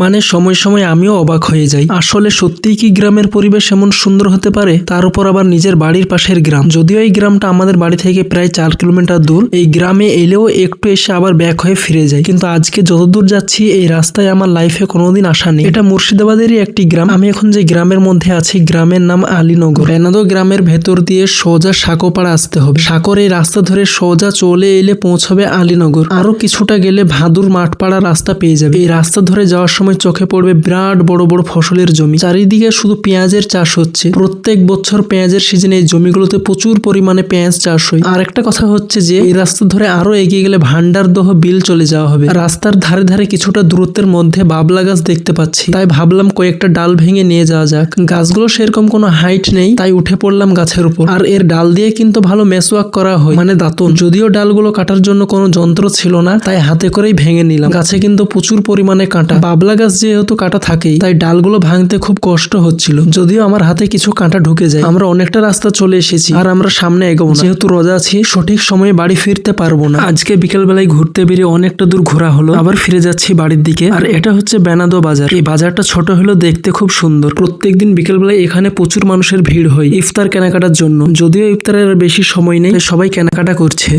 মানে সময় সময় আমিও অবাক হয়ে যাই। আসলে সত্যিই কি গ্রামের পরিবেশ এমন সুন্দর হতে পারে? তার উপর আবার নিজের বাড়ির পাশের গ্রাম। যদিও এই গ্রামটা আমাদের বাড়ি থেকে প্রায় 4 কিলোমিটার দূর। এই গ্রামে এলেও একটু এসে আবার ব্যাক হয়ে ফিরে যাই। কিন্তু আজকে যতদূর যাচ্ছি এই রাস্তায় আমার লাইফে কোনোদিন আসা নেই। এটা মুর্শিদাবাদেরই একটি গ্রাম। আমি এখন যে গ্রামের মধ্যে আছি গ্রামের নাম আলীনগর। বেনাদো গ্রামের ভেতর দিয়ে সোজা সাঁকোপাড়া আসতে হবে। সাঁকোর এই রাস্তা ধরে সোজা চলে এলে পৌঁছবে আলীনগর। আরো কিছুটা গেলে ভাদুর মাঠপাড়া রাস্তা পেয়ে যাবে। এই রাস্তা ধরে যাওয়ার সময় চোখে পড়বে বিরাট বড় বড় ফসলের জমি। চারিদিকে শুধু পেঁয়াজের চাষ হচ্ছে। প্রত্যেক বছর পেঁয়াজের সিজনে এই জমিগুলোতে প্রচুর পরিমাণে পেঁয়াজ চাষ হয়। আর একটা কথা হচ্ছে যে এই রাস্তা ধরে আরো এগিয়ে গেলে ভান্ডারদহ বিল চলে যাওয়া হবে। রাস্তার ধারে ধারে কিছুটা দূরত্বের মধ্যে বাবলা গাছ দেখতে পাচ্ছি, তাই ভাবলাম কয়েকটা ডাল ভেঙে নিয়ে যাওয়া যাক। গাছগুলো সেরকম কোনো হাইট নেই, তাই উঠে পড়লাম গাছের উপর। আর এর ডাল দিয়ে কিন্তু ভালো মেসওয়াক করা হয়, মানে দাঁতন। যদিও ডালগুলো কাটার জন্য কোনো যন্ত্র ছিল না, তাই হাতে করেই ভেঙে নিলাম। গাছে কিন্তু প্রচুর পরিমাণে কাঁটা। বাবলা গাছ যেহেতু কাঁটা থাকেই, তাই ডালগুলো ভাঙতে খুব কষ্ট হচ্ছিল। যদিও আমার হাতে কিছু কাঁটা ঢুকে যায়। আমরা অনেকটা রাস্তা চলে এসেছি আর আমরা সামনে এগোবো না, যেহেতু রোজা আছি। সঠিক সময়ে বাড়ি ফিরতে পারবো না। আজকে বিকেল বেলায় ঘুরতে বেরিয়ে অনেকটা দূর ঘোরা হলো, আবার ফিরে যাচ্ছি বাড়ির দিকে। আর এটা হচ্ছে বেনাদো বাজার। এই বাজারটা ছোট হলেও দেখতে খুব সুন্দর। প্রত্যেকদিন বিকেল বেলায় এখানে প্রচুর মানুষের ভিড় হয় ইফতার কেনাকাটার জন্য। যদিও ইফতারের বেশি সময় নেই, সবাই কেনাকাটা করছে।